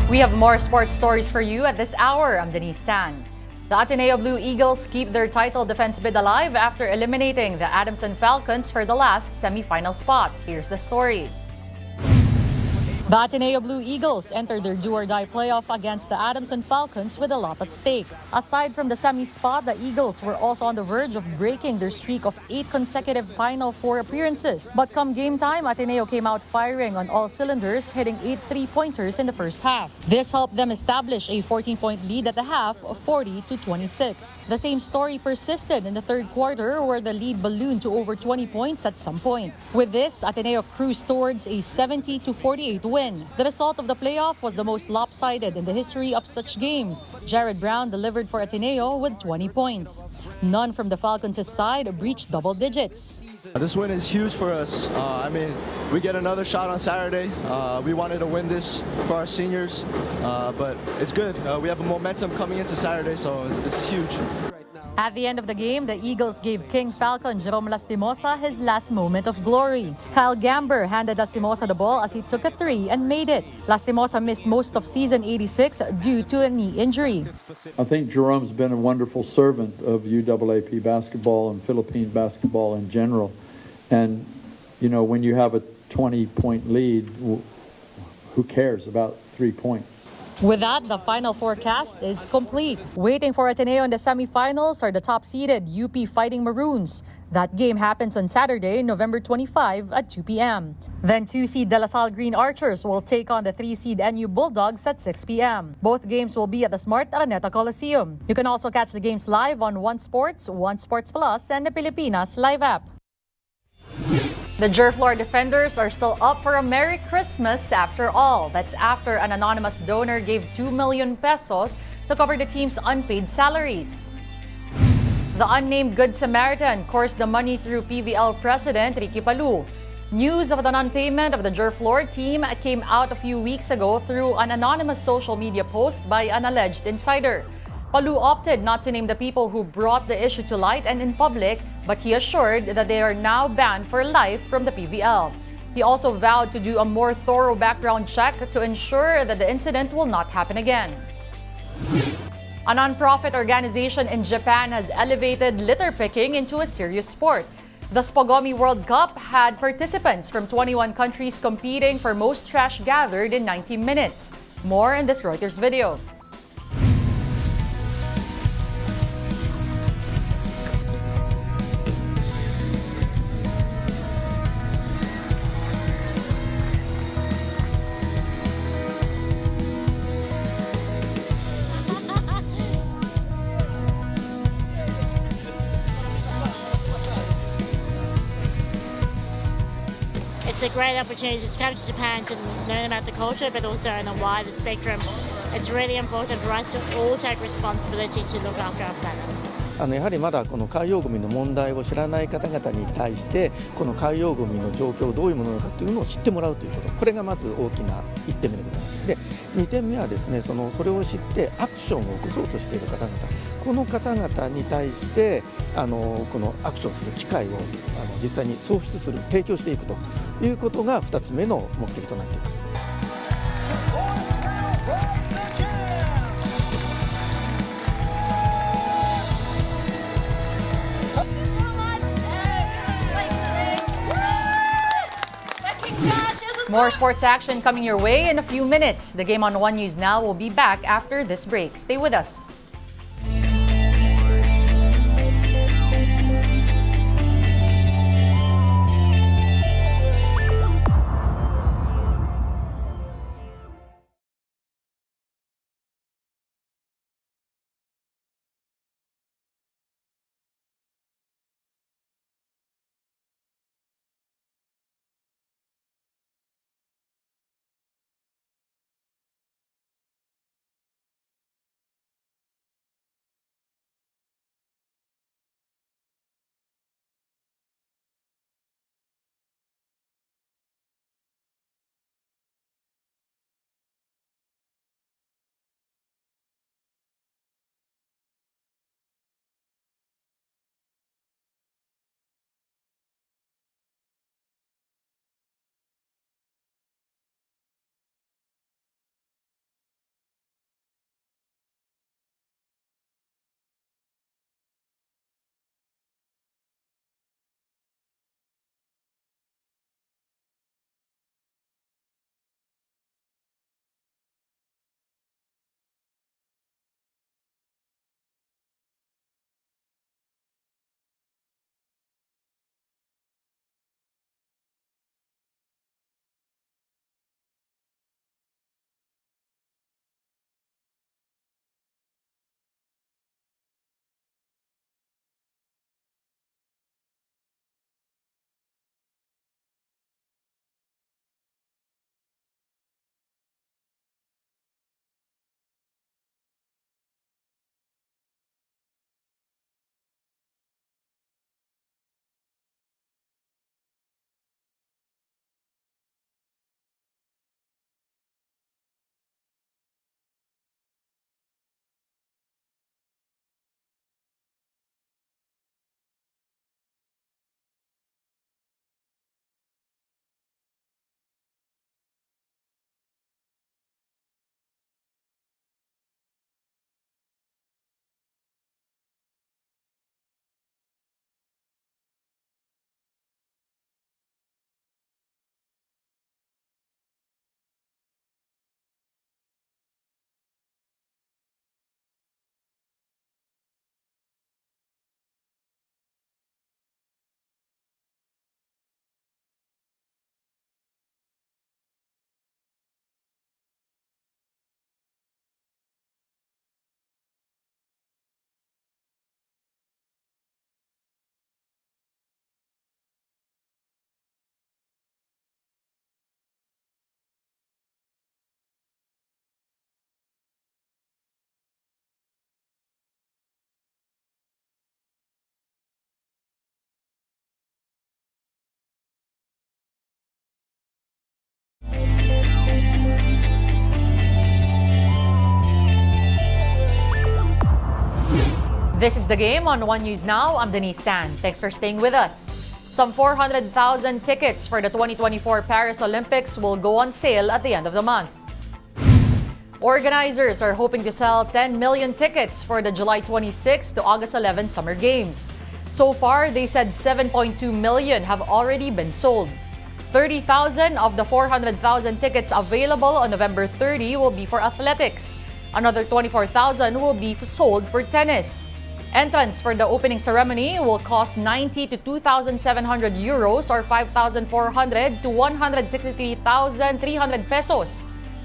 We have more sports stories for you at this hour. I'm Denise Tan. The Ateneo Blue Eagles keep their title defense bid alive after eliminating the Adamson Falcons for the last semifinal spot. Here's the story. The Ateneo Blue Eagles entered their do-or-die playoff against the Adamson Falcons with a lot at stake. Aside from the semi spot, the Eagles were also on the verge of breaking their streak of 8 consecutive Final Four appearances. But come game time, Ateneo came out firing on all cylinders, hitting 8 three-pointers in the first half. This helped them establish a 14-point lead at the half of 40-26. The same story persisted in the third quarter, where the lead ballooned to over 20 points at some point. With this, Ateneo cruised towards a 70-48 win. The result of the playoff was the most lopsided in the history of such games. Jared Brown delivered for Ateneo with 20 points. None from the Falcons' side breached double digits. This win is huge for us. We get another shot on Saturday. We wanted to win this for our seniors, but it's good. We have a momentum coming into Saturday, so it's huge. At the end of the game, the Eagles gave King Falcon Jerome Lastimosa his last moment of glory. Kyle Gamber handed Lastimosa the ball as he took a three and made it. Lastimosa missed most of season 86 due to a knee injury. I think Jerome's been a wonderful servant of UAAP basketball and Philippine basketball in general. And, you know, when you have a 20-point lead, who cares about 3 points? With that, the Final Forecast is complete. Waiting for Ateneo in the semifinals are the top-seeded UP Fighting Maroons. That game happens on Saturday, November 25 at 2 p.m. Then 2-seed De La Salle Green Archers will take on the 3-seed NU Bulldogs at 6 p.m. Both games will be at the Smart Araneta Coliseum. You can also catch the games live on One Sports, One Sports Plus, and the Pilipinas Live app. The Gerflor Defenders are still up for a Merry Christmas after all. That's after an anonymous donor gave 2 million pesos to cover the team's unpaid salaries. The unnamed Good Samaritan coursed the money through PVL President Ricky Palou. News of the non-payment of the Gerflor team came out a few weeks ago through an anonymous social media post by an alleged insider. Palou opted not to name the people who brought the issue to light and in public, but he assured that they are now banned for life from the PVL. He also vowed to do a more thorough background check to ensure that the incident will not happen again. A non-profit organization in Japan has elevated litter picking into a serious sport. The SpoGomi World Cup had participants from 21 countries competing for most trash gathered in 90 minutes. More in this Reuters video. It's a great opportunity to come to Japan to learn about the culture, but also on a wider spectrum. It's really important for us to all take responsibility to look after our planet. やはりまだこの海洋ゴミの問題を知らない方々に対してこの海洋ゴミの状況どういうものなのかというのを知ってもらうということこれがまず大きな1点目でございます。で2点目はですねそれを知ってアクションを起こそうとしている方々この方々に対してこのアクションする機会を実際に創出する提供していくということが2つ目の目的となっています。More sports action coming your way in a few minutes. The Game on One News Now will be back after this break. Stay with us. This is The Game on One News Now. I'm Denise Tan. Thanks for staying with us. Some 400,000 tickets for the 2024 Paris Olympics will go on sale at the end of the month. Organizers are hoping to sell 10 million tickets for the July 26 to August 11 Summer Games. So far, they said 7.2 million have already been sold. 30,000 of the 400,000 tickets available on November 30 will be for athletics. Another 24,000 will be sold for tennis. Entrance for the opening ceremony will cost 90 to 2,700 euros or 5,400 to 163,300 pesos.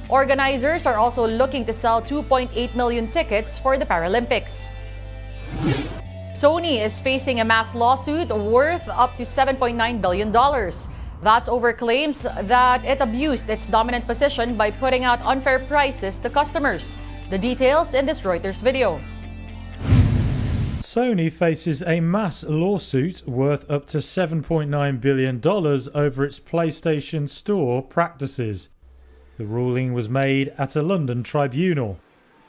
Organizers are also looking to sell 2.8 million tickets for the Paralympics. Sony is facing a mass lawsuit worth up to $7.9 billion. That's over claims that it abused its dominant position by putting out unfair prices to customers. The details in this Reuters video. Sony faces a mass lawsuit worth up to $7.9 billion over its PlayStation Store practices. The ruling was made at a London tribunal.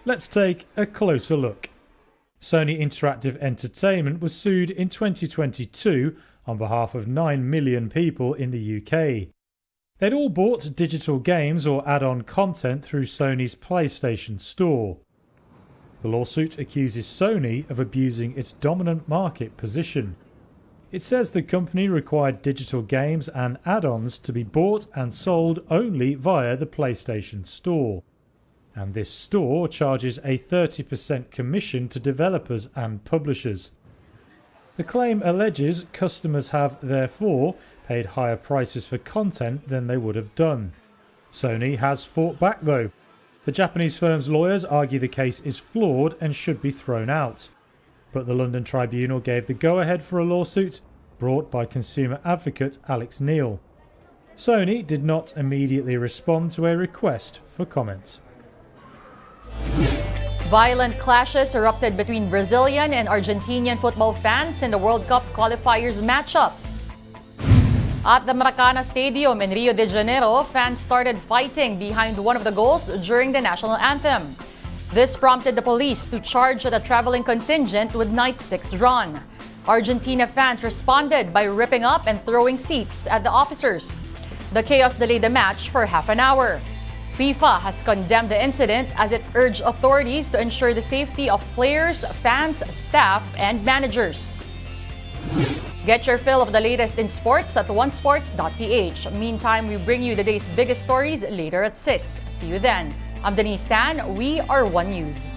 Let's take a closer look. Sony Interactive Entertainment was sued in 2022 on behalf of 9 million people in the UK. They'd all bought digital games or add-on content through Sony's PlayStation Store. The lawsuit accuses Sony of abusing its dominant market position. It says the company required digital games and add-ons to be bought and sold only via the PlayStation Store. And this store charges a 30% commission to developers and publishers. The claim alleges customers have, therefore, paid higher prices for content than they would have done. Sony has fought back though. The Japanese firm's lawyers argue the case is flawed and should be thrown out. But the London Tribunal gave the go-ahead for a lawsuit brought by consumer advocate Alex Neil. Sony did not immediately respond to a request for comment. Violent clashes erupted between Brazilian and Argentinian football fans in the World Cup qualifiers matchup. At the Maracana Stadium in Rio de Janeiro, fans started fighting behind one of the goals during the national anthem. This prompted the police to charge the traveling contingent with nightsticks drawn. Argentina fans responded by ripping up and throwing seats at the officers. The chaos delayed the match for half an hour. FIFA has condemned the incident as it urged authorities to ensure the safety of players, fans, staff, and managers. Get your fill of the latest in sports at onesports.ph. Meantime, we bring you the day's biggest stories later at 6. See you then. I'm Denise Tan. We are One News.